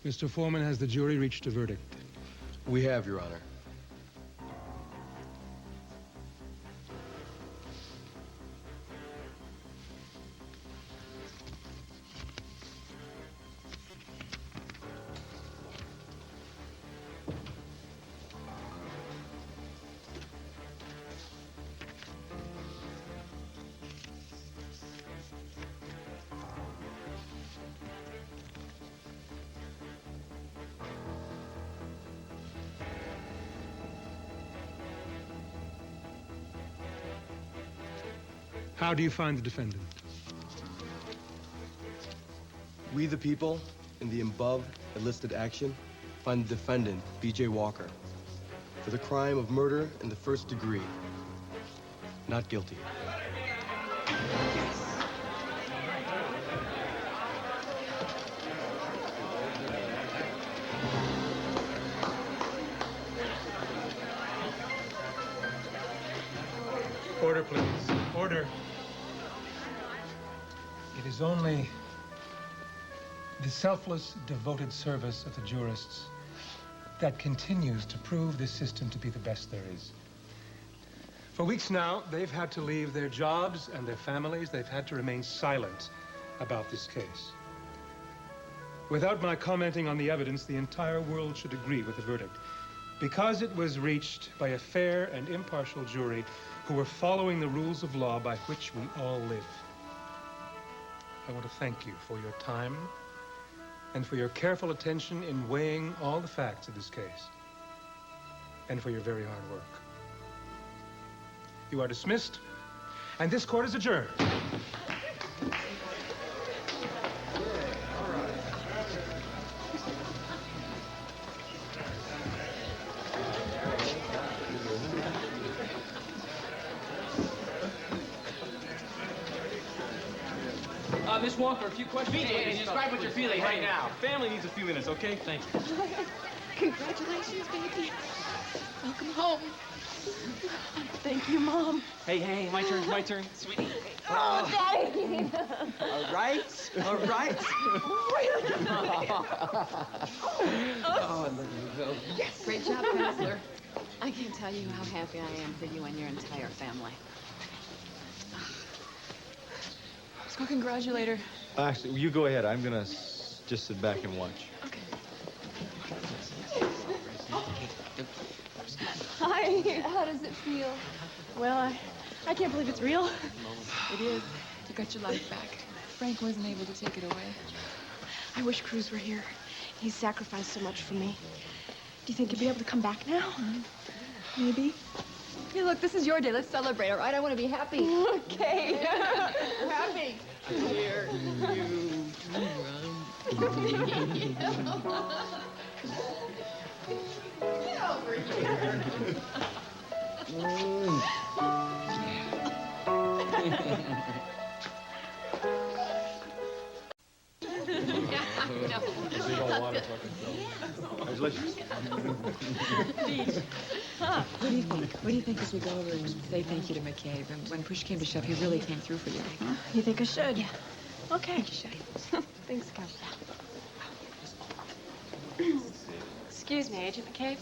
Mr. Foreman, has the jury reached a verdict? We have, Your Honor. How do you find the defendant? We, the people, in the above enlisted action, find the defendant, B. J. Walker, for the crime of murder in the first degree. Not guilty. Order, please. Order. It is only the selfless, devoted service of the jurists that continues to prove this system to be the best there is. For weeks now, they've had to leave their jobs and their families. They've had to remain silent about this case. Without my commenting on the evidence, the entire world should agree with the verdict, because it was reached by a fair and impartial jury who were following the rules of law by which we all live. I want to thank you for your time and for your careful attention in weighing all the facts of this case, and for your very hard work. You are dismissed, and this court is adjourned. Miss Walker, a few questions. BJ, describe what you're feeling right now. Family needs a few minutes, okay? Thank you. Congratulations, baby. Welcome home. Thank you, Mom. Hey, my turn, sweetie. Oh, Daddy. All right. Really good. Oh, look at you go. Yes. Great job, Counselor. I can't tell you how happy I am for you and your entire family. Let's go congratulate her. Actually, you go ahead. I'm gonna just sit back and watch. Okay. Hi. How does it feel? Well, I can't believe it's real. It is. You got your life back. Frank wasn't able to take it away. I wish Cruz were here. He's sacrificed so much for me. Do you think he'd be able to come back now? Maybe. Hey, look, this is your day. Let's celebrate, all right? I want to be happy. Okay. Happy. Here, you Get over here. Congratulations. What do you think? What do you think as we go over and say thank you to McCabe? And when push came to shove, he really came through for you. Huh? You think I should? Yeah. Okay. I think you should. Thanks, Counselor. Excuse me, Agent McCabe.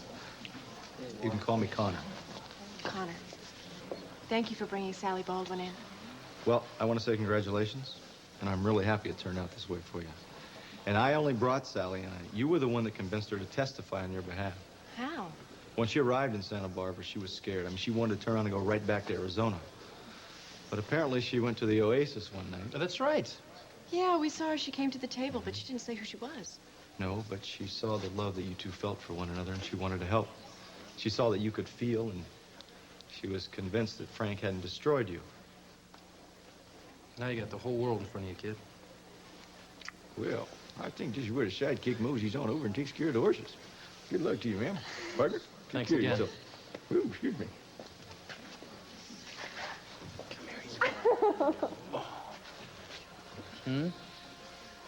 You can call me Connor. Connor. Thank you for bringing Sally Baldwin in. Well, I want to say congratulations, and I'm really happy it turned out this way for you. And I only brought Sally, and you were the one that convinced her to testify on your behalf. How? When she arrived in Santa-Barbara, she was scared. I mean, she wanted to turn around and go right back to Arizona. But apparently she went to the Oasis one night. Oh, that's right. Yeah, we saw her. She came to the table, but she didn't say who she was. No, but she saw the love that you two felt for one another, and she wanted to help. She saw that you could feel, and she was convinced that Frank hadn't destroyed you. Now you got the whole world in front of you, kid. Well, I think just where the sidekick moseys on over and takes care of the horses. Good luck to you, ma'am. Partner, Thanks take care again. of yourself. Ooh, excuse me.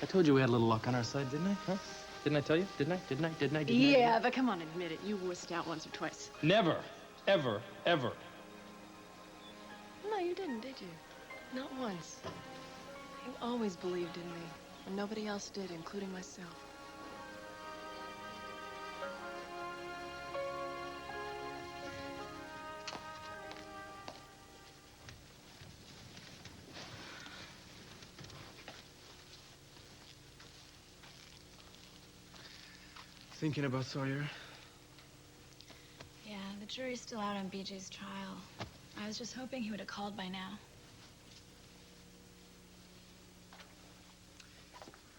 I told you we had a little luck on our side, didn't I? Huh? Didn't I tell you? Didn't I? Yeah, but come on, admit it. You wussed out once or twice. Never, ever, ever. No, you didn't, did you? Not once. You always believed in me, and nobody else did, including myself. Thinking about Sawyer? Yeah, the jury's still out on BJ's trial. I was just hoping he would have called by now.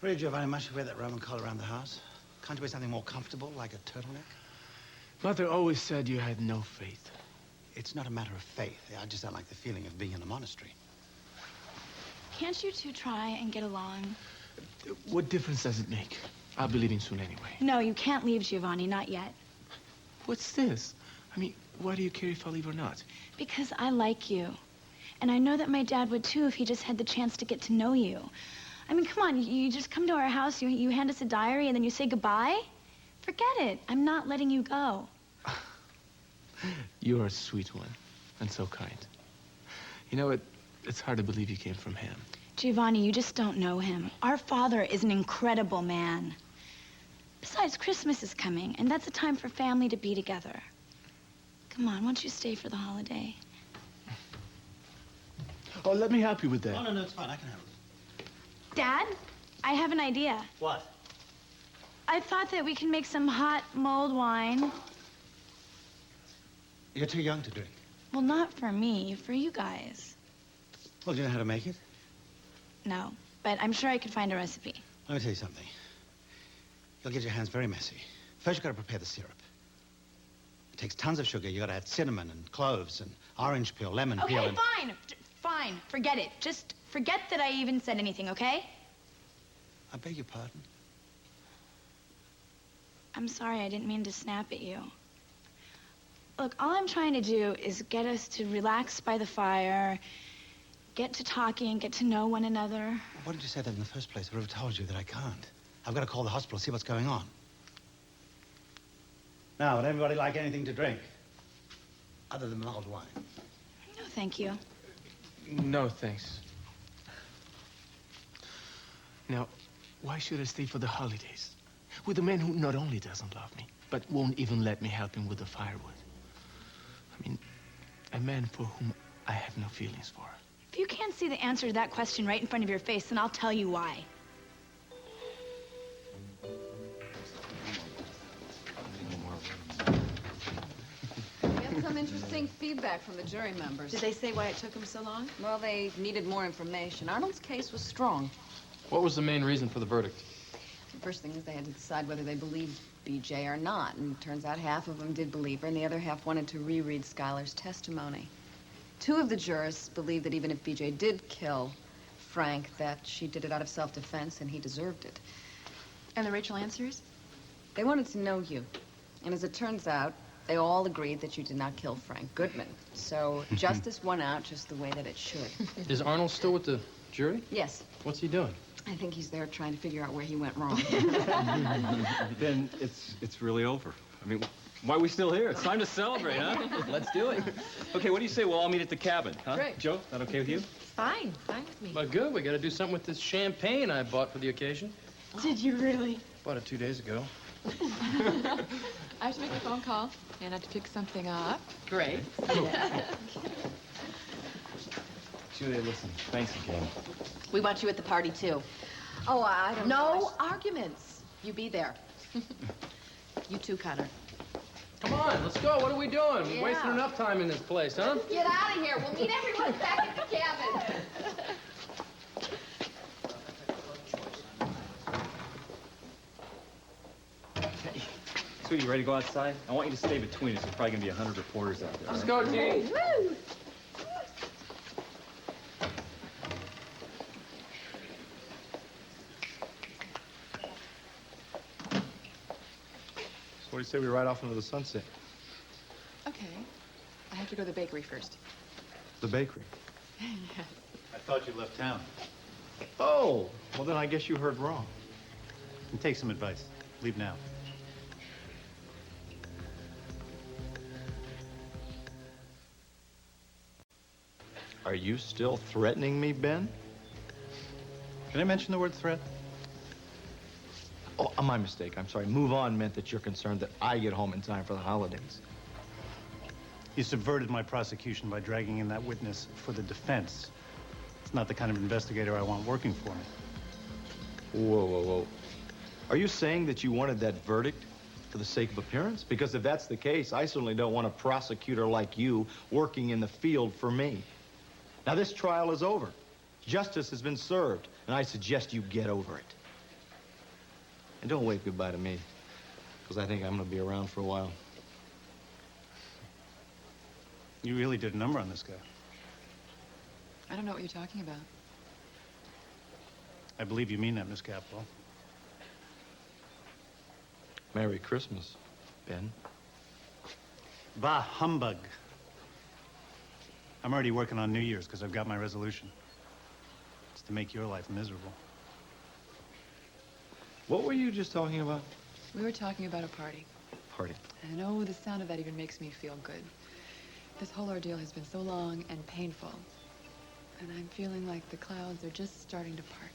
Really, Giovanni, must you wear that Roman collar around the house? Can't you wear something more comfortable, like a turtleneck? Mother always said you had no faith. It's not a matter of faith. I just don't like the feeling of being in a monastery. Can't you two try and get along? What difference does it make? I'll be leaving soon anyway. No, you can't leave, Giovanni, not yet. What's this? I mean, why do you care if I leave or not? Because I like you. And I know that my dad would too if he just had the chance to get to know you. I mean, come on, you just come to our house, you hand us a diary, and then you say goodbye? Forget it. I'm not letting you go. You're a sweet one, and so kind. You know, it's hard to believe you came from him. Giovanni, you just don't know him. Our father is an incredible man. Besides, Christmas is coming, and that's a time for family to be together. Come on, won't you stay for the holiday? Oh, let me help you with that. No, it's fine. I can handle it. Dad, I have an idea. What? I thought that we can make some hot mulled wine. You're too young to drink. Well, not for me, for you guys. Well, do you know how to make it? No, but I'm sure I could find a recipe. Let me tell you something. You'll get your hands very messy. First, you've got to prepare the syrup. It takes tons of sugar. You've got to add cinnamon and cloves and orange peel, lemon peel, Okay, and... fine. Forget it. Just forget that I even said anything, okay? I beg your pardon? I'm sorry, I didn't mean to snap at you. Look, all I'm trying to do is get us to relax by the fire, get to talking, get to know one another. Why didn't you say that in the first place? I would have told you that I can't. I've got to call the hospital, see what's going on. Now, would anybody like anything to drink? Other than mulled wine? No, thank you. No, thanks. Now, why should I stay for the holidays? With a man who not only doesn't love me, but won't even let me help him with the firewood. I mean, a man for whom I have no feelings for. If you can't see the answer to that question right in front of your face, then I'll tell you why. We had some interesting feedback from the jury members. Did they say why it took them so long? Well, they needed more information. Arnold's case was strong. What was the main reason for the verdict? The first thing is they had to decide whether they believed BJ or not, and it turns out half of them did believe her, and the other half wanted to reread Schuyler's testimony. Two of the jurists believed that even if BJ did kill Frank, that she did it out of self-defense and he deserved it. And the Rachel answers? They wanted to know you, and as it turns out, they all agreed that you did not kill Frank Goodman. So justice won out just the way that it should. Is Arnold still with the jury? Yes. What's he doing? I think he's there trying to figure out where he went wrong. Then it's really over. I mean, why are we still here? It's time to celebrate, huh? Let's do it. Okay, what do you say we'll all meet at the cabin, huh? Great. Joe, that okay with you? Fine with me. Well, good. We got to do something with this champagne I bought for the occasion. Did you really? Bought it 2 days ago. I have to make a phone call, and I have to pick something up. Great. Julia, listen, thanks again. We want you at the party, too. Oh, I don't know. No arguments. You be there. You too, Connor. Come on, let's go. What are we doing? Yeah. We're wasting enough time in this place, huh? Get out of here. We'll meet everyone back at the cabin. Hey, sweetie, you ready to go outside? I want you to stay between us. There's probably going to be 100 reporters out there. Let's right? go, Dean. Woo! So what do you say we ride off into the sunset? Okay. I have to go to the bakery first. The bakery. Yes. I thought you left town. Oh, well then I guess you heard wrong. And take some advice. Leave now. Are you still threatening me, Ben? Did I mention the word threat? Oh, my mistake. I'm sorry. Move on meant that you're concerned that I get home in time for the holidays. You subverted my prosecution by dragging in that witness for the defense. It's not the kind of investigator I want working for me. Whoa, whoa, whoa. Are you saying that you wanted that verdict For the sake of appearance? Because if that's the case, I certainly don't want a prosecutor like you working in the field for me. Now, this trial is over. Justice has been served, and I suggest you get over it. And don't wave goodbye to me, because I think I'm going to be around for a while. You really did a number on this guy. I don't know what you're talking about. I believe you mean that, Miss Capwell. Merry Christmas, Ben. Bah, humbug. I'm already working on New Year's because I've got my resolution. It's to make your life miserable. What were you just talking about? We were talking about a party. Party. And oh, the sound of that even makes me feel good. This whole ordeal has been so long and painful. And I'm feeling like the clouds are just starting to part.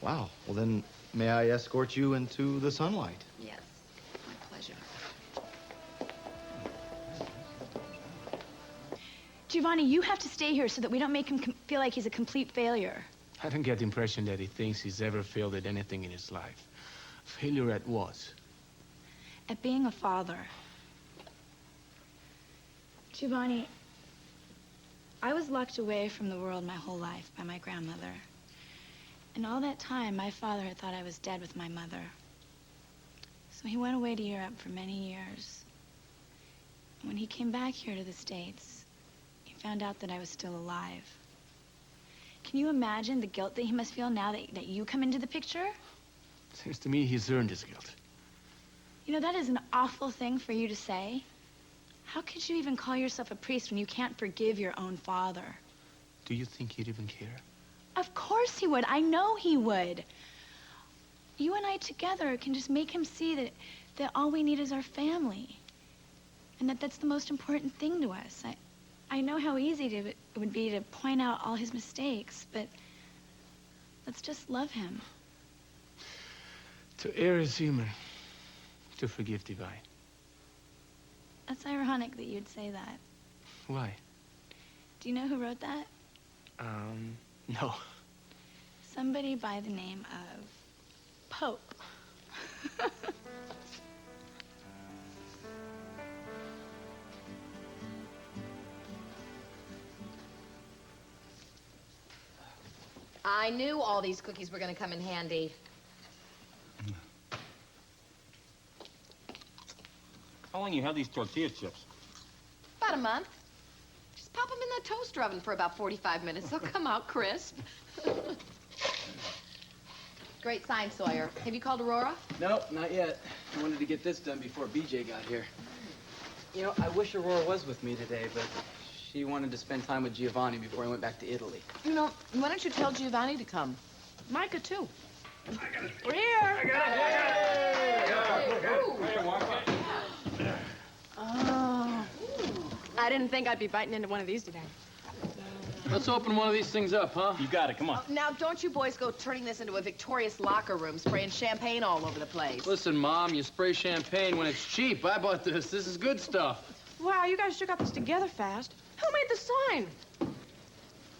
Wow. Well, then, may I escort you into the sunlight? Yes, my pleasure. Giovanni, you have to stay here so that we don't make him feel like he's a complete failure. I don't get the impression that he thinks he's ever failed at anything in his life. Failure at what? At being a father. Giovanni, I was locked away from the world my whole life by my grandmother. And all that time, my father had thought I was dead with my mother. So he went away to Europe for many years. When he came back here to the States, he found out that I was still alive. Can you imagine the guilt that he must feel now that you come into the picture? Seems to me he's earned his guilt. You know, that is an awful thing for you to say. How could you even call yourself a priest when you can't forgive your own father? Do you think he'd even care? Of course he would. I know he would. You and I together can just make him see that all we need is our family. And that's the most important thing to us. I know how easy it would be to point out all his mistakes, but let's just love him. To err is human. To forgive divine. That's ironic that you'd say that. Why? Do you know who wrote that? No. Somebody by the name of Pope. I knew all these cookies were going to come in handy. How long you have these tortilla chips? About a month. Just pop them in that toaster oven for about 45 minutes. They'll come out crisp. Great sign, Sawyer. Have you called Aurora? Nope, not yet. I wanted to get this done before BJ got here. You know, I wish Aurora was with me today, but she wanted to spend time with Giovanni before I went back to Italy. You know, why don't you tell Giovanni to come? Micah, too. We're here. Oh. I didn't think I'd be biting into one of these today. Let's open one of these things up, huh? You got it, come on. Now, don't you boys go turning this into a victorious locker room, spraying champagne all over the place. Listen, Mom, you spray champagne when it's cheap. I bought this. This is good stuff. Wow, you guys sure got this together fast. Who made the sign?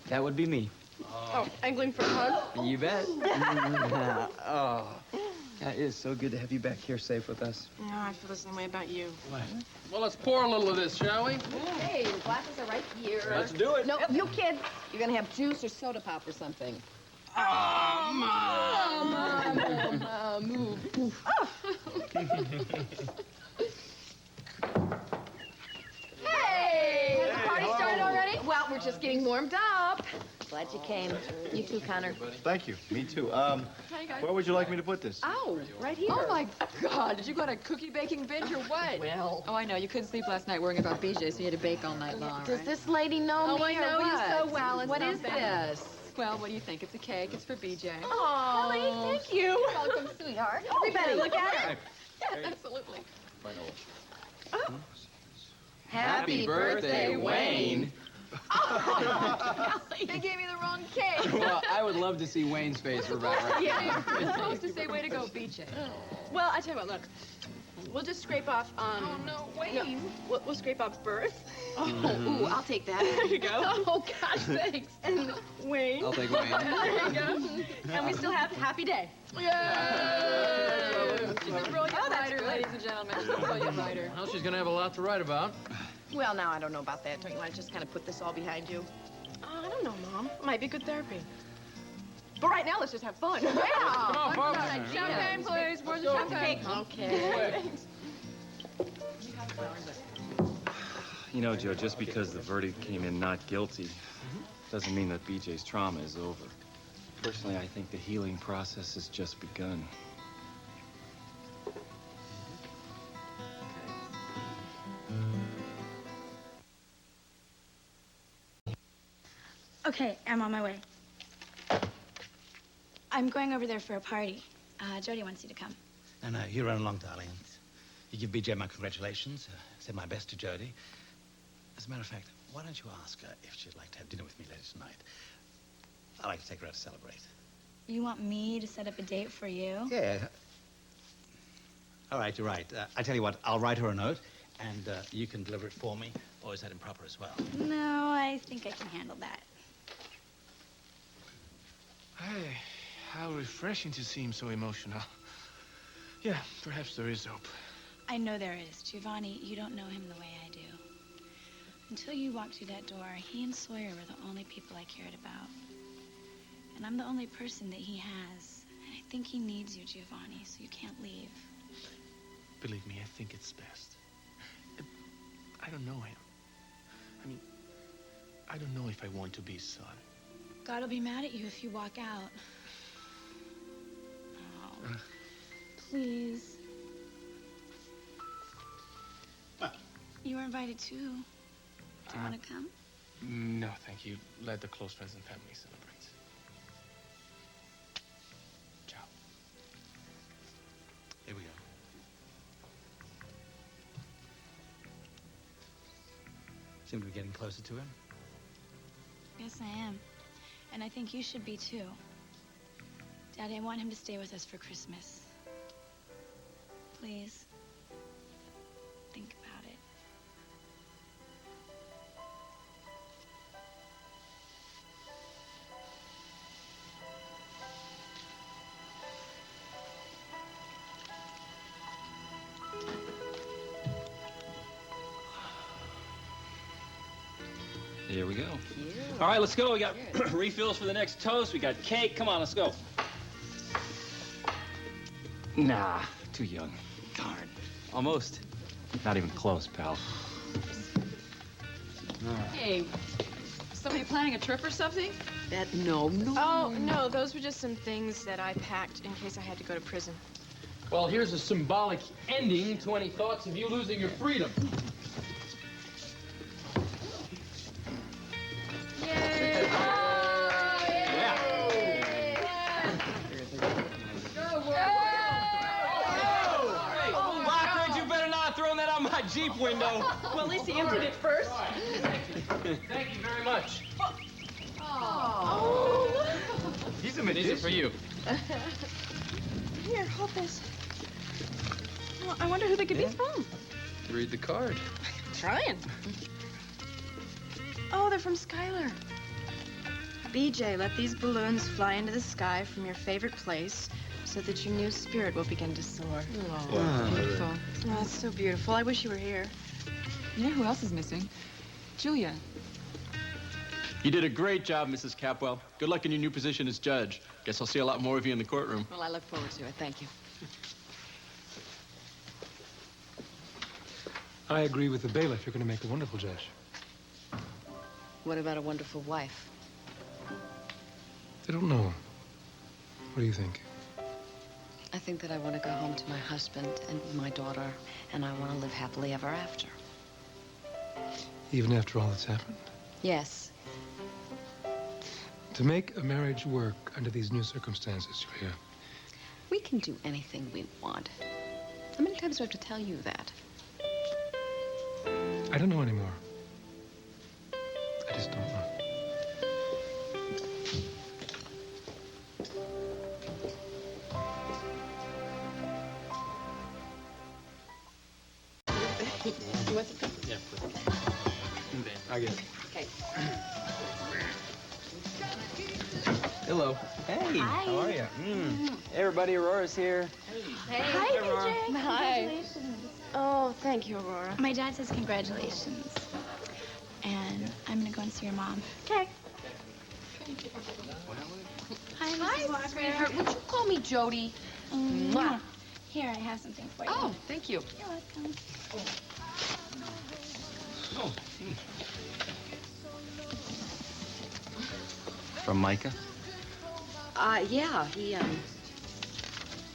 That would be me. Oh, angling for a hug? You bet. Oh, that is so good to have you back here safe with us. No, I feel the same way about you. What? Well, let's pour a little of this, shall we? Hey, the glasses are right here. Let's do it. No, you kids, you're gonna have juice or soda pop or something. Oh, Mom! Move. Hey! Has the party started already? Well, we're just getting warmed up. Glad you came. You too, Connor. Thank you. Me too. Hey, guys. Where would you like me to put this? Oh, right here. Oh, my God. Did you go on a cookie baking binge or what? Well. Oh, I know. You couldn't sleep last night worrying about BJ, so you had to bake all night long, Does right? this lady know Oh, me I know or you what? so well. It's What not is bad. this? Well, what do you think? It's a cake. It's for BJ. Oh, Kelly, thank you. welcome, sweetheart. Everybody, look at it. Absolutely. Happy birthday, Wayne. They gave me the wrong cake. Well, I would love to see Wayne's face for about right. Yeah, you're supposed to say, way to go, BJ. Well, I tell you what, look. We'll just scrape off, Oh, no, Wayne. No, we'll scrape off birth. Ooh, I'll take that. There you go. Oh, gosh, thanks. And Wayne. I'll take Wayne. There you go. And we still have Happy Day. Yay! She's a brilliant writer, ladies and gentlemen. She's a brilliant writer. Well, she's gonna have a lot to write about. Well, now, I don't know about that. Don't you want to just kind of put this all behind you? I don't know, Mom. It might be good therapy. But right now, let's just have fun. Yeah! Come on, folks. Champagne, please. Where's the champagne? Okay. You know, Joe, just because the verdict came in not guilty doesn't mean that BJ's trauma is over. Personally, I think the healing process has just begun. Okay, I'm on my way. I'm going over there for a party. Jody wants you to come. No, you run along, darling. You give BJ my congratulations. Said my best to Jody. As a matter of fact, why don't you ask her if she'd like to have dinner with me later tonight? I'd like to take her out to celebrate. You want me to set up a date for you? Yeah. All right, you're right. I tell you what, I'll write her a note, and you can deliver it for me. Or is that improper as well? No, I think I can handle that. Hey, how refreshing to see him so emotional. Yeah, perhaps there is hope. I know there is. Giovanni, you don't know him the way I do. Until you walked through that door, he and Sawyer were the only people I cared about. And I'm the only person that he has. And I think he needs you, Giovanni, so you can't leave. Believe me, I think it's best. I don't know him. I mean, I don't know if I want to be his son. God will be mad at you if you walk out. Oh, please. You were invited too. Do you want to come? No, thank you. Let the close friends and family celebrate. Ciao. Here we go. Seem to be getting closer to him. Yes, I am. And I think you should be too. Daddy, I want him to stay with us for Christmas. Please. Think about it. Here we go. All right, let's go. We got refills for the next toast. We got cake. Come on, let's go. Nah, too young. Darn. Almost. Not even close, pal. Hey, somebody planning a trip or something? No. Oh, no, those were just some things that I packed in case I had to go to prison. Well, here's a symbolic ending to any thoughts of you losing your freedom. Jeep window. Well, at least he emptied it first. Thank you very much. Oh. He's a magician. These are for you. Here, hold this. Well, I wonder who they could be from. Read the card. Trying. Oh, they're from Skylar. BJ, let these balloons fly into the sky from your favorite place so that your new spirit will begin to soar. Oh, beautiful. Oh, it's so beautiful. I wish you were here. You know who else is missing? Julia. You did a great job, Mrs. Capwell. Good luck in your new position as judge. Guess I'll see a lot more of you in the courtroom. Well, I look forward to it. Thank you. I agree with the bailiff. You're going to make a wonderful judge. What about a wonderful wife? I don't know. What do you think? I think that I want to go home to my husband and my daughter, and I want to live happily ever after. Even after all that's happened? Yes. To make a marriage work under these new circumstances, Julia. We can do anything we want. How many times do I have to tell you that? I don't know anymore. I just don't know. I get it. Okay. Hello. Hey, Hi. how are you? Hey, everybody, Aurora's here. Hey. Hi, Aurora. BJ. Hi. Congratulations. Oh, thank you, Aurora. My dad says congratulations. And I'm gonna go and see your mom. Okay. Hi, Mrs. Walker. Sweetheart. Would you call me Jody? Mwah. Here, I have something for you. Oh, thank you. You're welcome. From Micah? Yeah,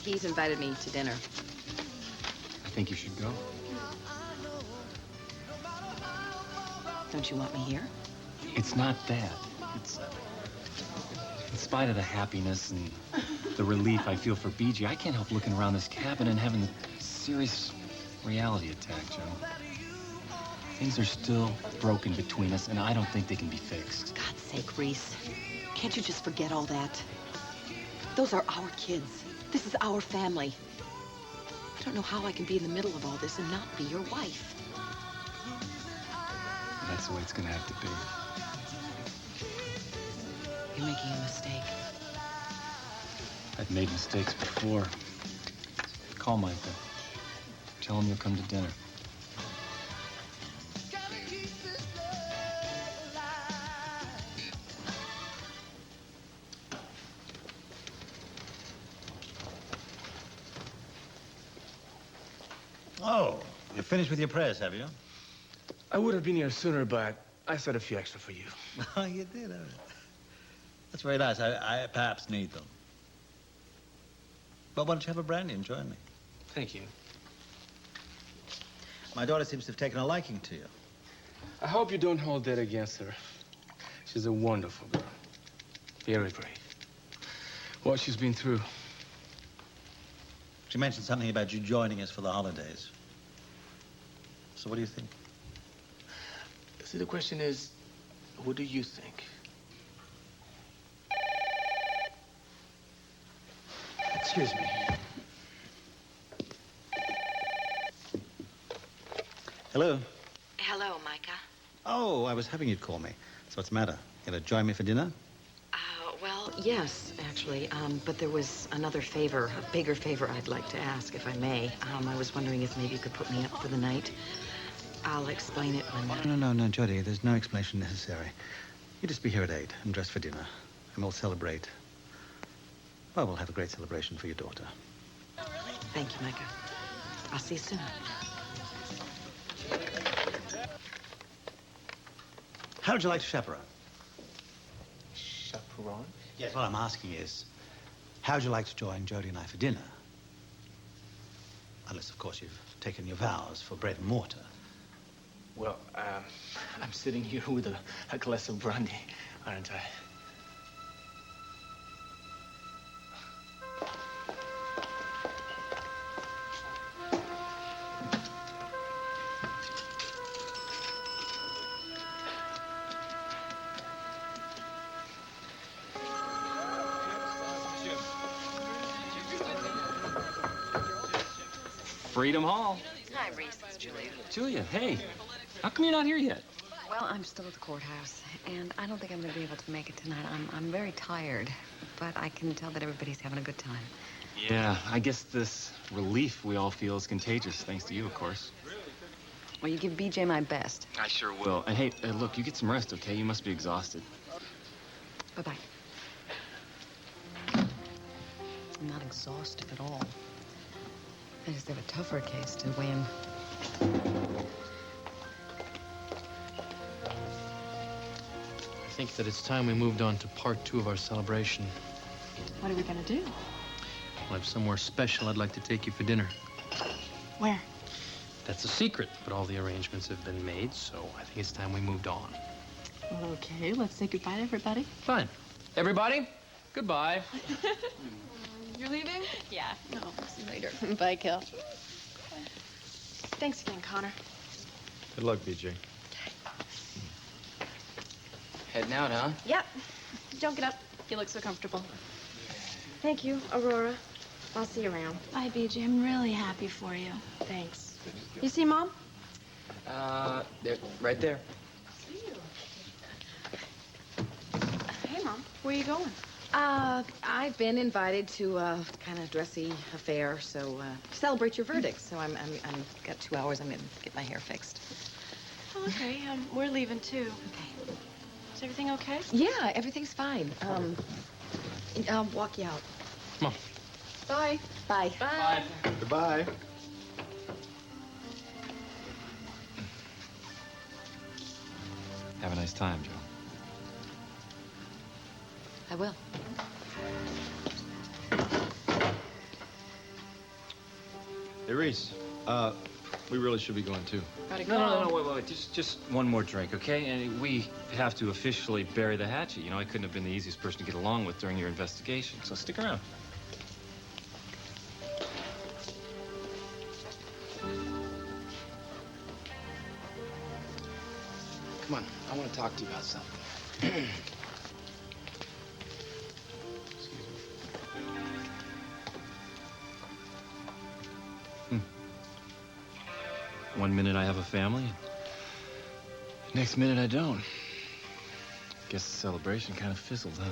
he's invited me to dinner. I think you should go. Don't you want me here? It's not that. It's... In spite of the happiness and the relief I feel for BJ, I can't help looking around this cabin and having a serious reality attack, Joe. Things are still broken between us, and I don't think they can be fixed. God's sake, Reese. Can't you just forget all that? Those are our kids. This is our family. I don't know how I can be in the middle of all this and not be your wife. That's the way it's gonna have to be. You're making a mistake. I've made mistakes before. Call Micah. Tell him you'll come to dinner. Oh, you're finished with your prayers, have you? I would have been here sooner, but I set a few extra for you. Oh, you did, haven't you? That's very nice. I perhaps need them. But why don't you have a brandy and join me? Thank you. My daughter seems to have taken a liking to you. I hope you don't hold that against her. She's a wonderful girl. Very brave. What she's been through. She mentioned something about you joining us for the holidays. So what do you think? See, the question is, what do you think? Excuse me. Hello? Hello, Micah. Oh, I was hoping you'd call me. So what's the matter? You gonna join me for dinner? Well, yes, actually. But there was another favor, a bigger favor I'd like to ask, if I may. I was wondering if maybe you could put me up for the night. I'll explain it when... No, Jody, there's no explanation necessary. You just be here at 8 and dress for dinner, and we'll celebrate. Well, we'll have a great celebration for your daughter. Thank you, Micah. I'll see you soon. How would you like to chaperone? Chaperone? Yes. What I'm asking is, how would you like to join Jody and I for dinner? Unless, of course, you've taken your vows for bread and mortar. Well, I'm sitting here with a glass of brandy, aren't I? Freedom Hall. Hi, Reese. It's Julia. Julia, hey. How come you're not here yet? Well, I'm still at the courthouse, and I don't think I'm going to be able to make it tonight. I'm very tired, but I can tell that everybody's having a good time. Yeah, I guess this relief we all feel is contagious, thanks to you, of course. Well, you give BJ my best. I sure will. And hey, look, you get some rest, okay? You must be exhausted. Bye-bye. I'm not exhausted at all. I just have a tougher case to win. I think that it's time we moved on to part 2 of our celebration. What are we gonna do? Well, I have somewhere special I'd like to take you for dinner. Where? That's a secret, but all the arrangements have been made, so I think it's time we moved on. Well, okay, let's say goodbye to everybody. Fine. Everybody, goodbye. You're leaving? Yeah. No, see you later. Bye, Kel. Thanks again, Connor. Good luck, BJ. Heading out, huh? Yep. Don't get up. You look so comfortable. Thank you, Aurora. I'll see you around. Bye, BJ. I'm really happy for you. Thanks. You see Mom? There, right there. See you. Where are you going? I've been invited to a kind of dressy affair, so celebrate your verdict. So I'm got 2 hours. I'm gonna get my hair fixed. Oh, okay. We're leaving too. Okay. Is everything okay? Yeah, everything's fine. I'll walk you out. Come on. Bye. Bye. Bye. Goodbye. Have a nice time, Joe. I will. Hey, Reese. We really should be going too. Gotta go. No, wait. Just one more drink, okay? And we have to officially bury the hatchet. You know, I couldn't have been the easiest person to get along with during your investigation, so stick around. Come on, I want to talk to you about something. One minute I have a family, next minute I don't. Guess the celebration kind of fizzled, huh?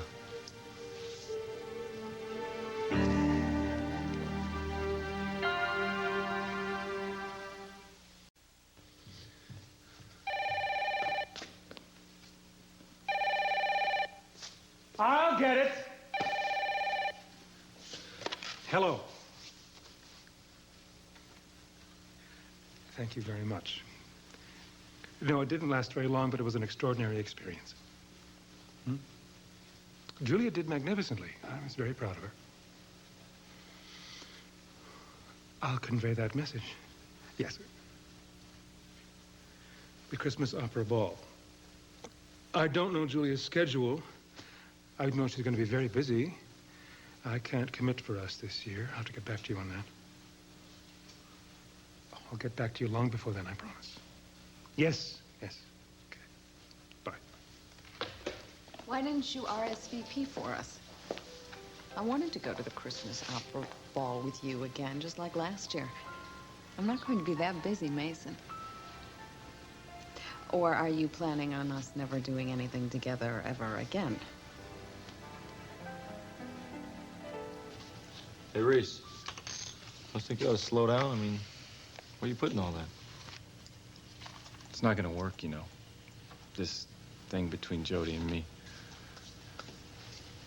I'll get it. Hello. Thank you very much. No, it didn't last very long, but it was an extraordinary experience. Julia did magnificently. I was very proud of her. I'll convey that message. Yes. The Christmas opera ball. I don't know Julia's schedule. I know she's going to be very busy. I can't commit for us this year. I'll have to get back to you on that. I'll get back to you long before then, I promise. Yes. Okay. Bye. Why didn't you RSVP for us? I wanted to go to the Christmas opera ball with you again, just like last year. I'm not going to be that busy, Mason. Or are you planning on us never doing anything together ever again? Hey, Reese. I think you ought to slow down. I mean, where are you putting all that? It's not gonna work, you know. This thing between Jody and me.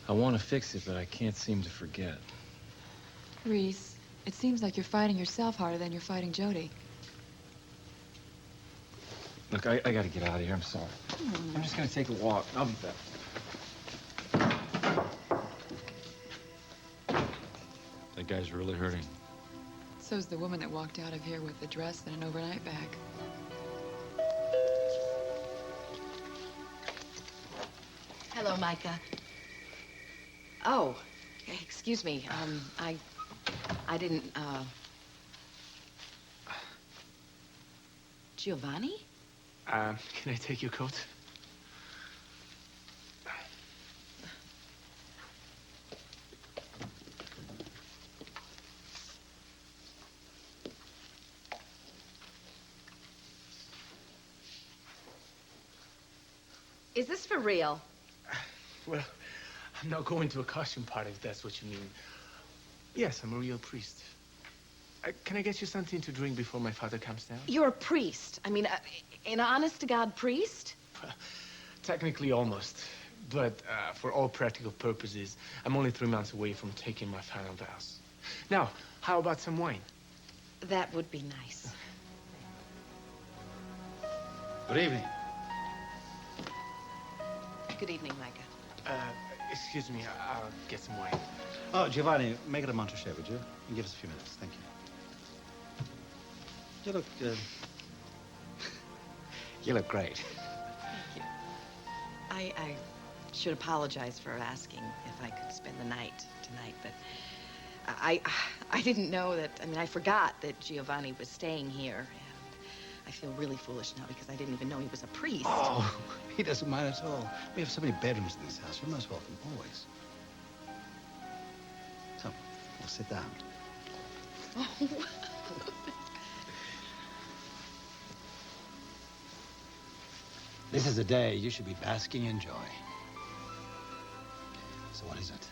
I want to fix it, but I can't seem to forget. Reese, it seems like you're fighting yourself harder than you're fighting Jody. Look, I gotta get out of here. I'm sorry. I'm just gonna take a walk. I'll be back. That guy's really hurting. So's the woman that walked out of here with a dress and an overnight bag. Hello, Micah. Oh, excuse me. I didn't, Giovanni? Can I take your coat? Is this for real? Well, I'm not going to a costume party, if that's what you mean. Yes, I'm a real priest. Can I get you something to drink before my father comes down? You're a priest. I mean, an honest-to-God priest? Well, technically, almost. But for all practical purposes, I'm only 3 months away from taking my final vows. Now, how about some wine? That would be nice. Good evening. Good evening, Micah. Excuse me, I'll get some wine. Oh, Giovanni, make it a Montrachet, would you? And give us a few minutes. Thank you. You look, you look great. Thank you. I should apologize for asking if I could spend the night tonight, but I didn't know that, I mean, I forgot that Giovanni was staying here, and I feel really foolish now because I didn't even know he was a priest. Oh, he doesn't mind at all. We have so many bedrooms in this house. You're most welcome, always. So, we'll sit down. Oh. This is a day you should be basking in joy. So what is it?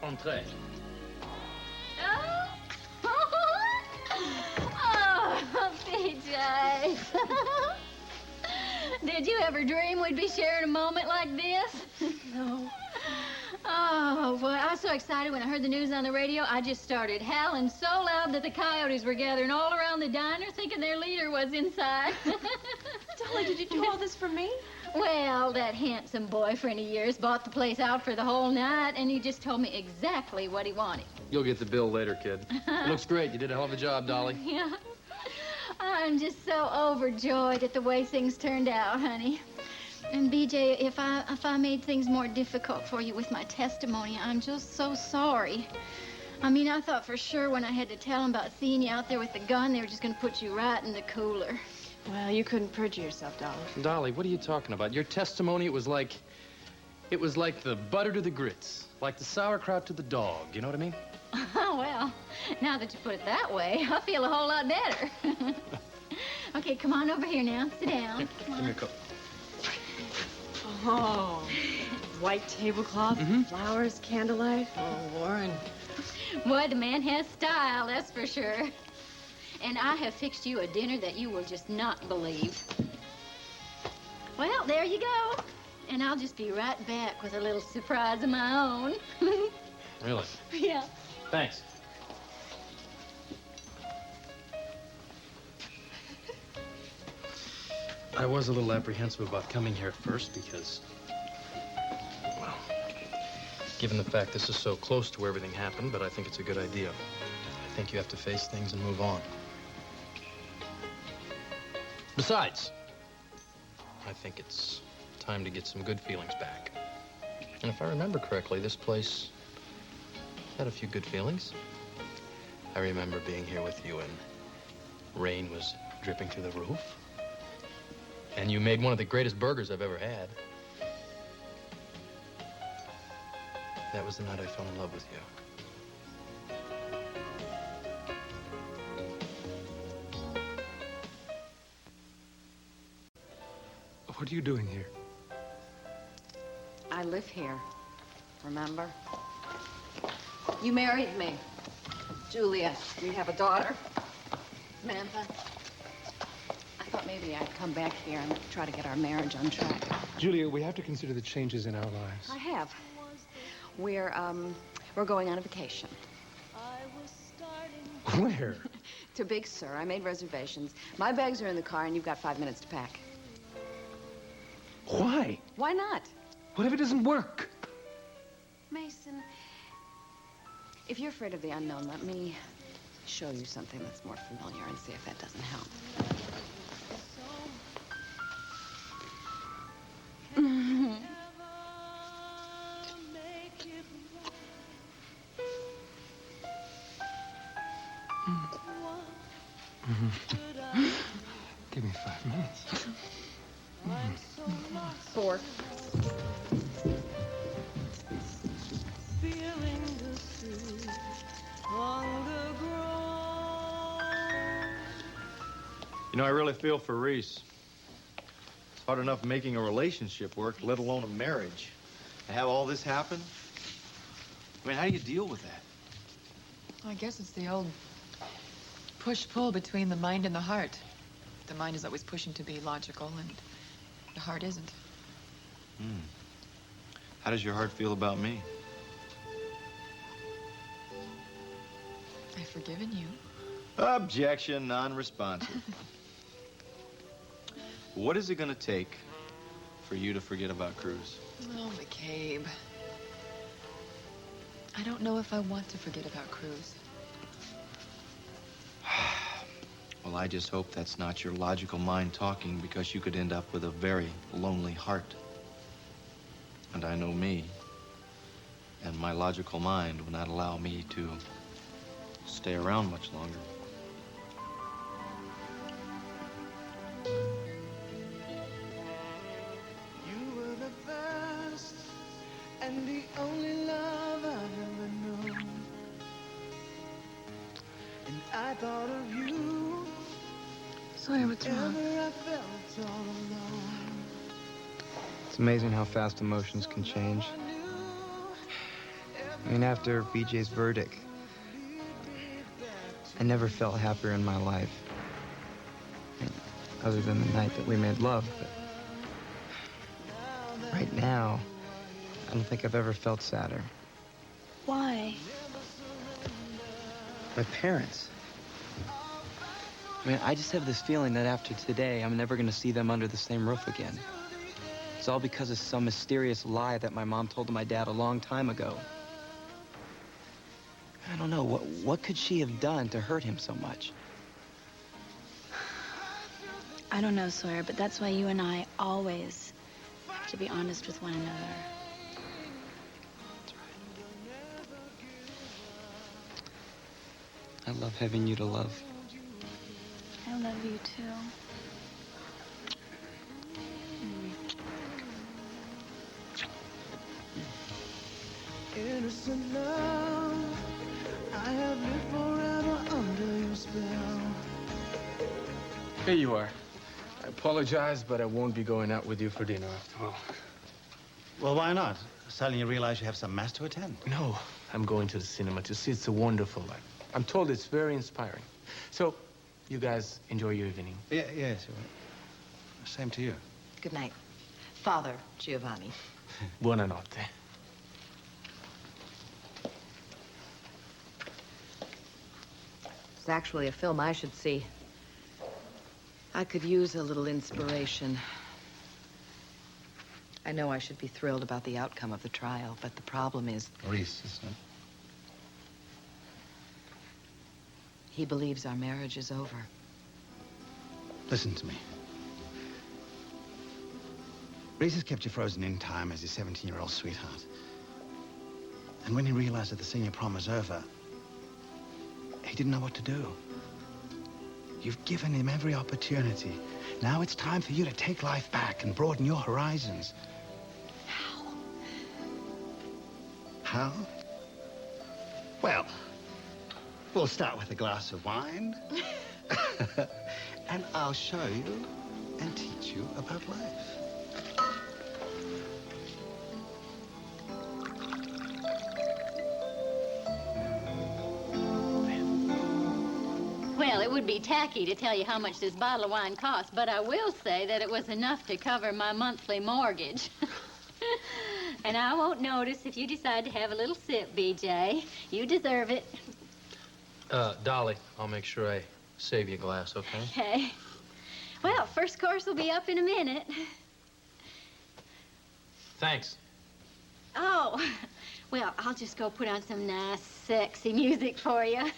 Entree. Oh, BJ. Did you ever dream we'd be sharing a moment like this? No. Oh, boy, I was so excited when I heard the news on the radio, I just started howling so loud that the coyotes were gathering all around the diner thinking their leader was inside. Dolly, did you do all this for me? Well, that handsome boyfriend of yours bought the place out for the whole night, and he just told me exactly what he wanted. You'll get the bill later, kid. It looks great. You did a hell of a job, Dolly. Yeah. I'm just so overjoyed at the way things turned out, honey. And BJ, if I made things more difficult for you with my testimony, I'm just so sorry. I mean, I thought for sure when I had to tell them about seeing you out there with the gun, they were just going to put you right in the cooler. Well, you couldn't perjure yourself, Dolly. Dolly, what are you talking about? Your testimony, it was like the butter to the grits, like the sauerkraut to the dog. You know what I mean? Oh, well, now that you put it that way, I feel a whole lot better. Okay, come on over here now. Sit down. Here, give me a cup. Oh, white tablecloth, flowers, candlelight. Oh, Warren. Boy, the man has style, that's for sure. And I have fixed you a dinner that you will just not believe. Well, there you go. And I'll just be right back with a little surprise of my own. Really? Yeah. Thanks. I was a little apprehensive about coming here at first because, well, given the fact this is so close to where everything happened, but I think it's a good idea. I think you have to face things and move on. Besides, I think it's time to get some good feelings back. And if I remember correctly, this place had a few good feelings. I remember being here with you and rain was dripping through the roof. And you made one of the greatest burgers I've ever had. That was the night I fell in love with you. What are you doing here? I live here, remember? You married me. Julia, we have a daughter. Samantha. I thought maybe I'd come back here and try to get our marriage on track. Julia, we have to consider the changes in our lives. I have. We're going on a vacation. Where? To Big Sur. I made reservations. My bags are in the car, and you've got 5 minutes to pack. Why? Why not? What if it doesn't work? Mason, if you're afraid of the unknown, let me show you something that's more familiar and see if that doesn't help. Give me 5 minutes. 4. You know, I really feel for Reese. It's hard enough making a relationship work, let alone a marriage. To have all this happen? I mean, how do you deal with that? I guess it's the old push-pull between the mind and the heart. The mind is always pushing to be logical, and the heart isn't. How does your heart feel about me? I've forgiven you. Objection, non-responsive. What is it going to take for you to forget about Cruz? Oh, McCabe. I don't know if I want to forget about Cruz. Well, I just hope that's not your logical mind talking, because you could end up with a very lonely heart. And I know me. And my logical mind will not allow me to stay around much longer. You were the first and the only love I've ever known. And I thought of you. Sawyer, what's wrong? Whenever I felt all alone. It's amazing how fast emotions can change. I mean, after BJ's verdict, I never felt happier in my life. I mean, other than the night that we made love, but right now, I don't think I've ever felt sadder. Why? My parents. I mean, I just have this feeling that after today, I'm never gonna see them under the same roof again. It's all because of some mysterious lie that my mom told to my dad a long time ago. I don't know, what could she have done to hurt him so much? I don't know, Sawyer, but that's why you and I always have to be honest with one another. That's right. I love having you to love. I love you, too. Innocent love, I have lived forever under your spell. Here you are. I apologize, but I won't be going out with you for dinner after all. Well, why not? Suddenly you realize you have some mass to attend. No, I'm going to the cinema to see It's a Wonderful Life. I'm told it's very inspiring. So, you guys enjoy your evening. Yeah, yes. Same to you. Good night. Father Giovanni. Buonanotte. It's actually a film I should see. I could use a little inspiration. I know I should be thrilled about the outcome of the trial, but the problem is... Reese, isn't it? He believes our marriage is over. Listen to me. Reese has kept you frozen in time as his 17-year-old sweetheart. And when he realized that the senior prom was over, he didn't know what to do. You've given him every opportunity. Now it's time for you to take life back and broaden your horizons. How? How? Well, we'll start with a glass of wine. And I'll show you and teach you about life. Well, it would be tacky to tell you how much this bottle of wine costs, but I will say that it was enough to cover my monthly mortgage. And I won't notice if you decide to have a little sip, BJ. You deserve it. Dolly, I'll make sure I save you a glass, okay? Okay. Well, first course will be up in a minute. Thanks. Oh, well, I'll just go put on some nice, sexy music for you.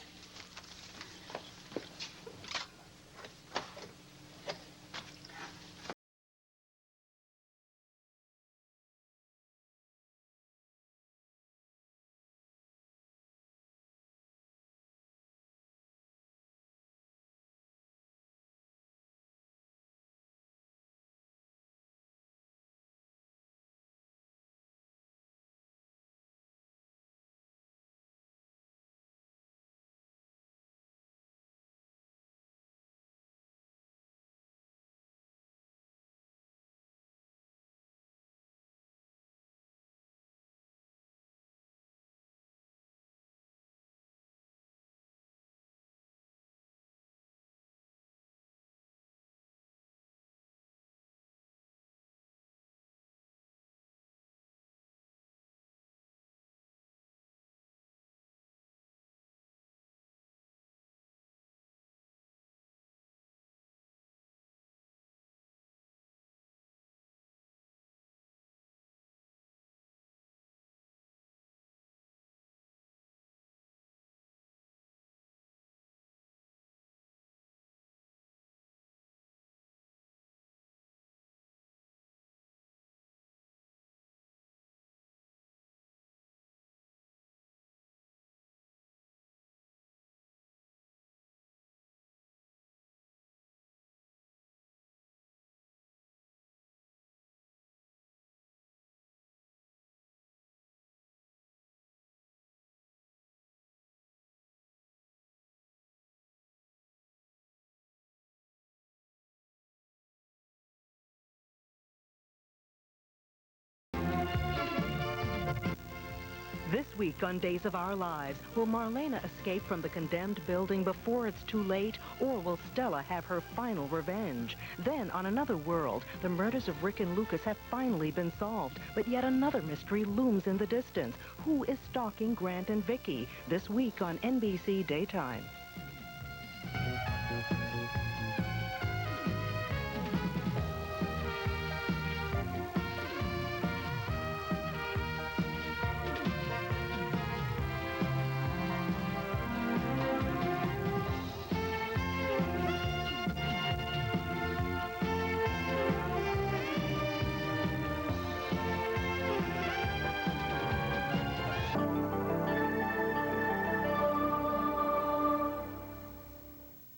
This week on Days of Our Lives, will Marlena escape from the condemned building before it's too late, or will Stella have her final revenge? Then, on another world, the murders of Rick and Lucas have finally been solved, but yet another mystery looms in the distance. Who is stalking Grant and Vicky? This week on NBC Daytime.